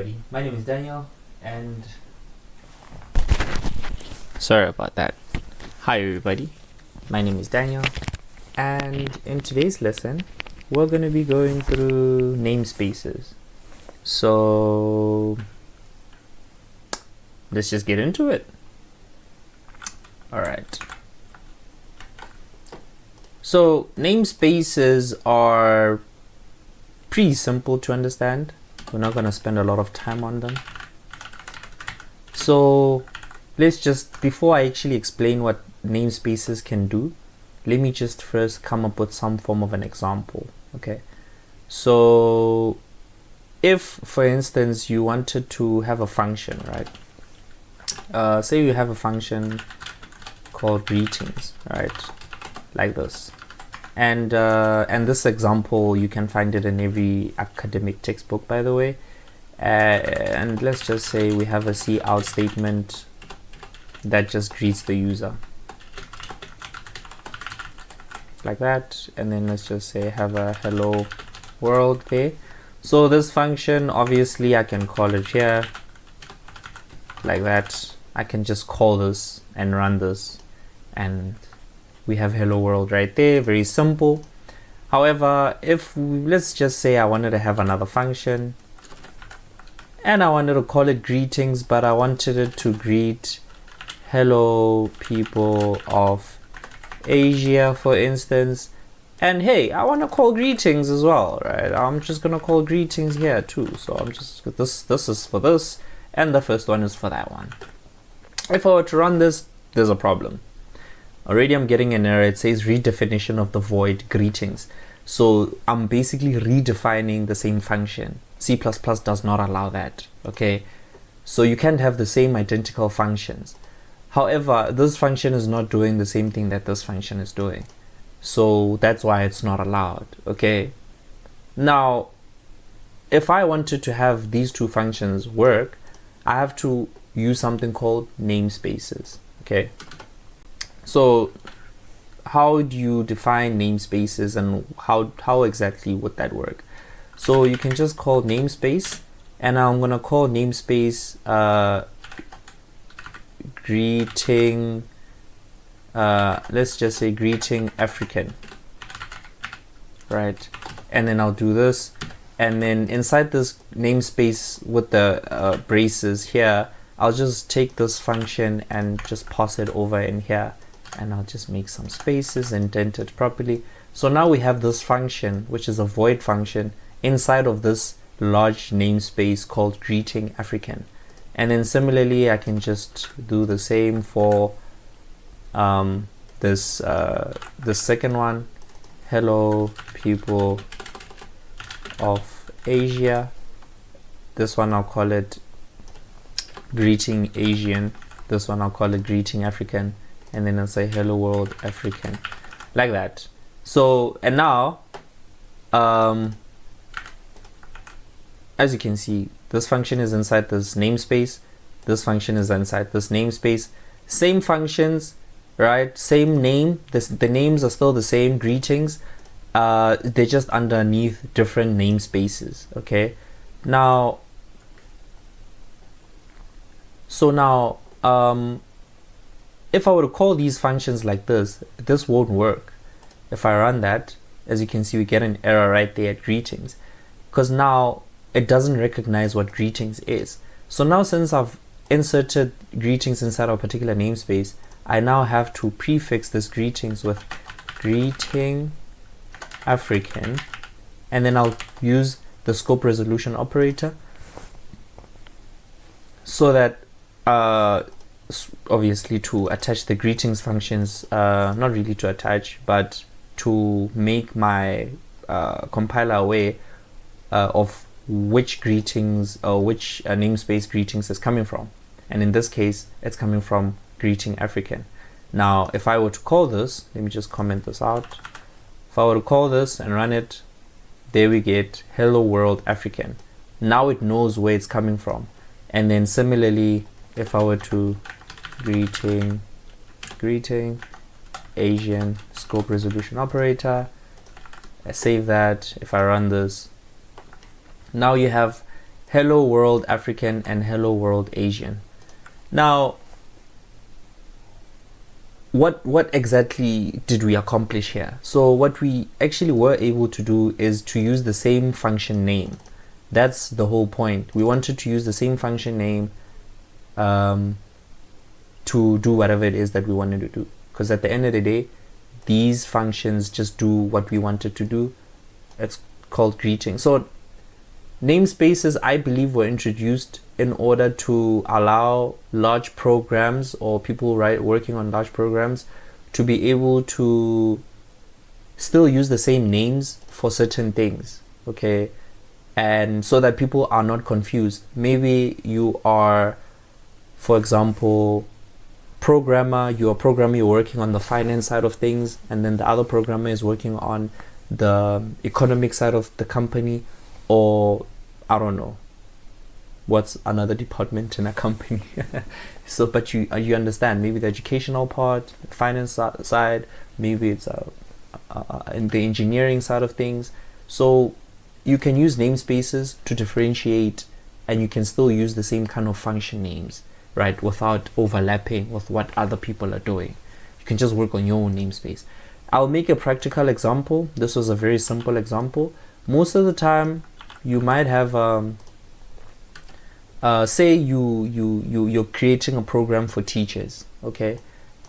everybody, my name is Daniel and sorry about that. Hi everybody, my name is Daniel and in today's lesson we're going to be going through namespaces. So let's just get into it. Alright. So namespaces are pretty simple to understand. We're not going to spend a lot of time on them. So let's just, before I actually explain what namespaces can do, let me just first come up with some form of an example. Okay, so if for instance you wanted to have a function, right? Say you have a function called greetings, right? Like this. And this example, you can find it in every academic textbook, by the way. And let's just say we have a cout statement that just greets the user like that, and then let's just say have a hello world there. So this function, obviously I can call it here like that. I can just call this and run this, and we have hello world right there. Very simple. However, if let's just say I wanted to have another function and I wanted to call it greetings, but I wanted it to greet hello people of Asia, for instance, and hey, I want to call greetings as well, right? I'm just gonna call greetings here too. So I'm just, this is for this and the first one is for that one. If I were to run this, there's a problem. Already I'm getting an error. It says redefinition of the void greetings. So I'm basically redefining the same function. C++ does not allow that. Okay, so you can't have the same identical functions. However, this function is not doing the same thing that this function is doing, so that's why it's not allowed. Okay, now if I wanted to have these two functions work, I have to use something called namespaces. Okay, so how do you define namespaces and how exactly would that work? So you can just call namespace, and I'm gonna call namespace greeting, let's just say greeting African, right? And then I'll do this, and then inside this namespace with the braces here, I'll just take this function and just pass it over in here, and I'll just make some spaces, indent it properly. So now we have this function, which is a void function, inside of this large namespace called greeting African. And then similarly, I can just do the same for this second one, hello people of Asia. This one I'll call it greeting Asian. This one I'll call it greeting African, and then I'll say hello world African, like that. So, and now as you can see, this function is inside this namespace, this function is inside this namespace, same functions, right? Same name, the names are still the same, greetings, they're just underneath different namespaces. Okay, now so now if I were to call these functions like this won't work. If I run that, as you can see, we get an error right there at greetings, because now it doesn't recognize what greetings is. So now, since I've inserted greetings inside of a particular namespace, I now have to prefix this greetings with greeting African, and then I'll use the scope resolution operator so that obviously to attach the greetings functions, not really to attach, but to make my compiler aware of which greetings or which namespace greetings is coming from, and in this case it's coming from greeting African. Now if I were to call this, let me just comment this out. If I were to call this and run it, there we get hello world African. Now it knows where it's coming from. And then similarly, if I were to greeting Asian scope resolution operator, I save that. If I run this, now you have hello world African and hello world Asian. Now, what exactly did we accomplish here? So what we actually were able to do is to use the same function name. That's the whole point. We wanted to use the same function name to do whatever it is that we wanted to do, because at the end of the day, these functions just do what we wanted to do. It's called greeting. So namespaces, I believe, were introduced in order to allow large programs or people working on large programs to be able to still use the same names for certain things, okay? And so that people are not confused. Maybe you are, for example, you're working on the finance side of things, and then the other programmer is working on the economic side of the company, or I don't know what's another department in a company. So but you understand, maybe the educational part, the finance side, maybe it's in the engineering side of things. So you can use namespaces to differentiate, and you can still use the same kind of function names, right, without overlapping with what other people are doing. You can just work on your own namespace. I'll make a practical example. This was a very simple example. Most of the time you might have say you're creating a program for teachers, okay?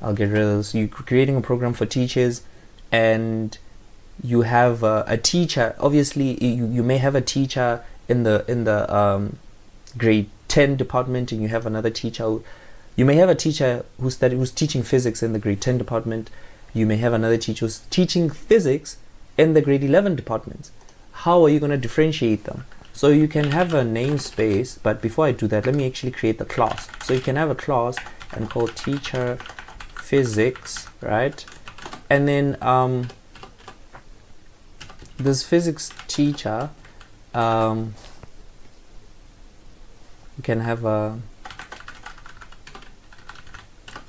I'll get rid of this. You're creating a program for teachers, and you have a teacher. Obviously you may have a teacher in the grade 10 department, and you have another teacher. You may have a teacher who's teaching physics in the grade 10 department. You may have another teacher who's teaching physics in the grade 11 department. How are you going to differentiate them? So you can have a namespace, but before I do that, let me actually create the class. So you can have a class and call teacher physics, right? And then this physics teacher, you can have a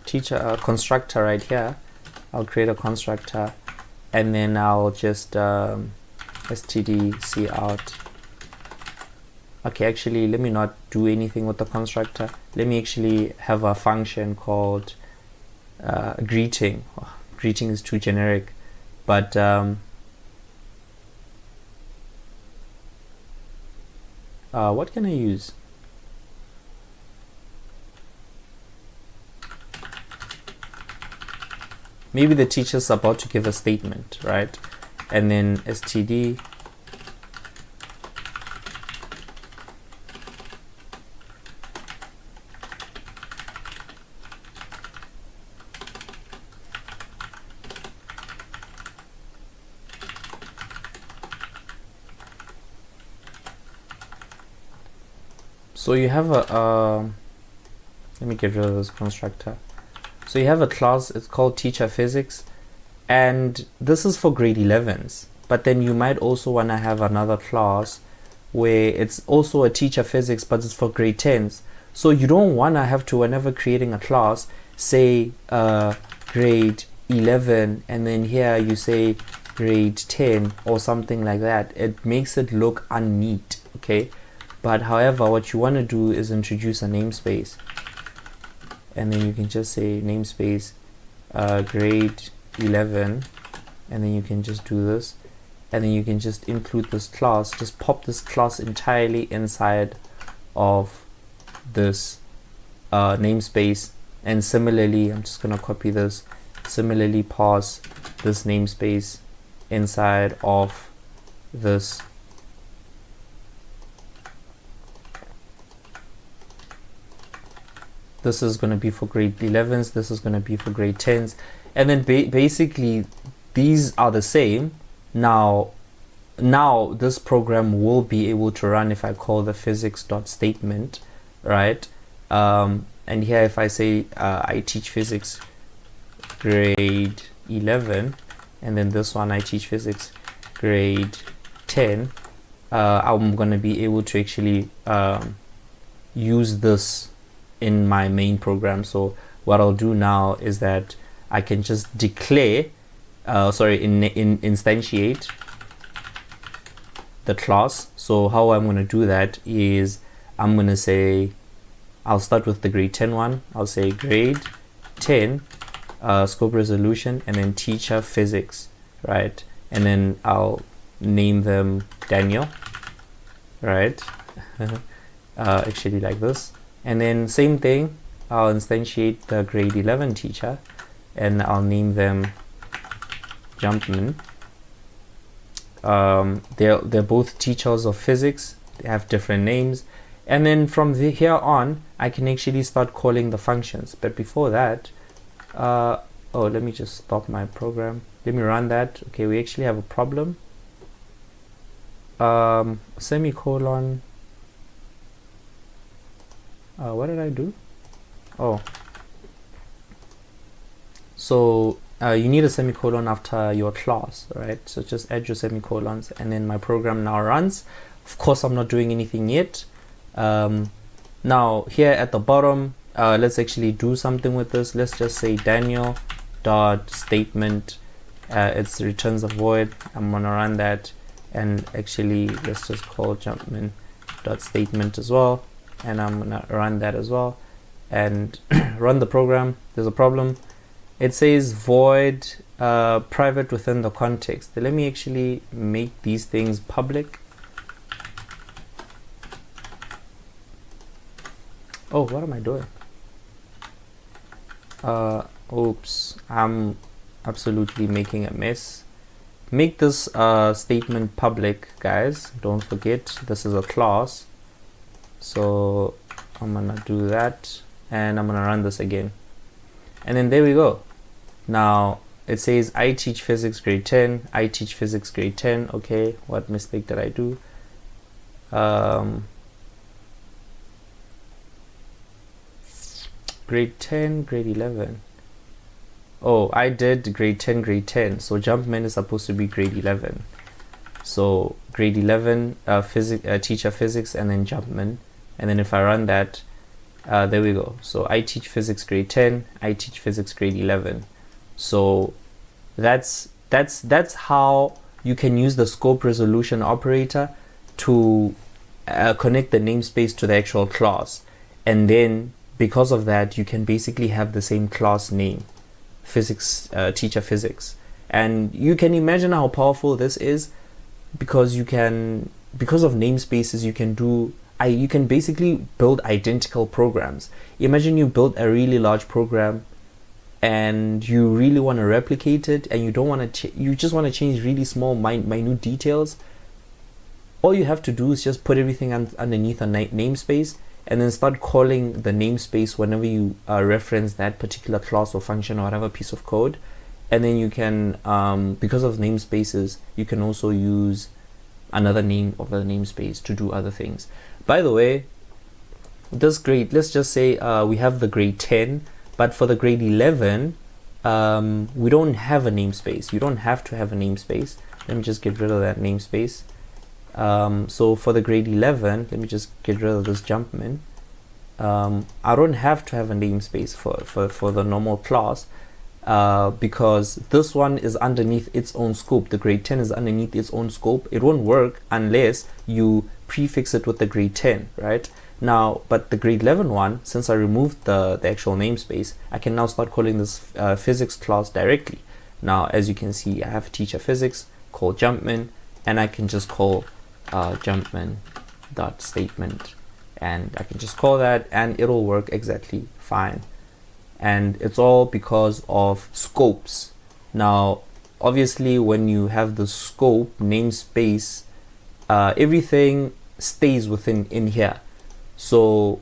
teacher constructor right here. I'll create a constructor, and then I'll just std cout. Okay, actually let me not do anything with the constructor. Let me actually have a function called greeting. Oh, greeting is too generic, but what can I use? Maybe the teacher's about to give a statement, right? And then std so you have a let me get rid of this constructor. So you have a class, it's called teacher physics, and this is for grade 11s, but then you might also want to have another class where it's also a teacher physics, but it's for grade 10s. So you don't want to have to, whenever creating a class, say grade 11, and then here you say grade 10 or something like that. It makes it look unneat, okay? But however, what you want to do is introduce a namespace, and then you can just say namespace grade 11, and then you can just do this, and then you can just include this class, just pop this class entirely inside of this namespace. And similarly, I'm just gonna copy this, similarly pass this namespace inside of this. This is going to be for grade 11s, this is going to be for grade 10s, and then basically these are the same. Now this program will be able to run if I call the physics.statement, right? And here if I say I teach physics grade 11, and then this one I teach physics grade 10, I'm going to be able to actually use this in my main program. So what I'll do now is that I can just declare instantiate the class. So how I'm going to do that is I'm going to say, I'll start with the grade 10 one. I'll say grade 10 scope resolution, and then teacher physics, right? And then I'll name them Daniel, right? Actually like this. And then same thing, I'll instantiate the grade 11 teacher, and I'll name them Jumpman. They're both teachers of physics. They have different names. And then from here on, I can actually start calling the functions. But before that, oh, let me just stop my program. Let me run that. Okay, we actually have a problem. Semicolon. What did I do? Oh. So you need a semicolon after your class, right? So just add your semicolons, and then my program now runs. Of course, I'm not doing anything yet. Now here at the bottom, let's actually do something with this. Let's just say Daniel dot statement. It returns a void. I'm gonna run that, and actually let's just call Jumpman dot statement as well, and I'm gonna run that as well, and run the program. There's a problem. It says void private within the context. Let me actually make these things public. Oh, what am I doing? Oops, I'm absolutely making a mess. Make this statement public, guys. Don't forget, this is a class. So I'm gonna do that, and I'm gonna run this again. And then there we go. Now it says I teach physics grade 10. I teach physics grade 10. Okay, what mistake did I do? Grade 10, grade 11. Oh, I did grade 10, grade 10. So Jumpman is supposed to be grade 11. So grade 11, teacher physics, and then Jumpman. And then if I run that, there we go. So I teach physics grade 10. I teach physics grade 11. So that's how you can use the scope resolution operator to connect the namespace to the actual class, and then because of that, you can basically have the same class name, physics, teacher physics. And you can imagine how powerful this is, because you can, because of namespaces, you can basically build identical programs. Imagine you build a really large program and you really want to replicate it, and you don't want to, you just want to change really small, minute details. All you have to do is just put everything underneath a namespace, and then start calling the namespace whenever you reference that particular class or function or whatever piece of code. And then you can, because of namespaces, you can also use another name of the namespace to do other things. By the way, this grade, let's just say we have the grade 10, but for the grade 11, we don't have a namespace. You don't have to have a namespace. Let me just get rid of that namespace. So for the grade 11, let me just get rid of this Jumpman. I don't have to have a namespace for the normal class, because this one is underneath its own scope. The grade 10 is underneath its own scope. It won't work unless you prefix it with the grade 10, right? Now, but the grade 11 one, since I removed the actual namespace, I can now start calling this physics class directly. Now, as you can see, I have teacher physics called Jumpman, and I can just call Jumpman dot statement, and I can just call that, and it'll work exactly fine. And it's all because of scopes. Now, obviously, when you have the scope namespace, everything stays in here. So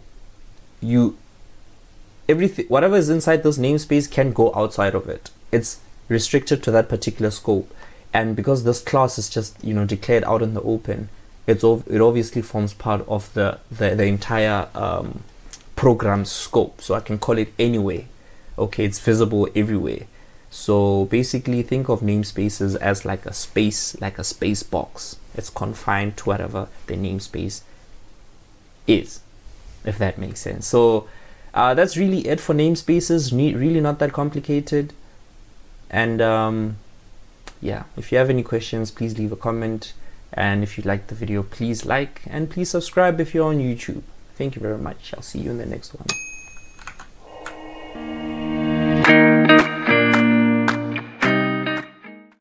everything, whatever is inside this namespace, can go outside of it. It's restricted to that particular scope. And because this class is just, you know, declared out in the open, it obviously forms part of the entire program scope. So I can call it anyway. Okay, it's visible everywhere. So basically, think of namespaces as like a space box. It's confined to whatever the namespace is, if that makes sense. So that's really it for namespaces. Really not that complicated. And yeah, if you have any questions, please leave a comment. And if you liked the video, please like and please subscribe if you're on YouTube. Thank you very much. I'll see you in the next one.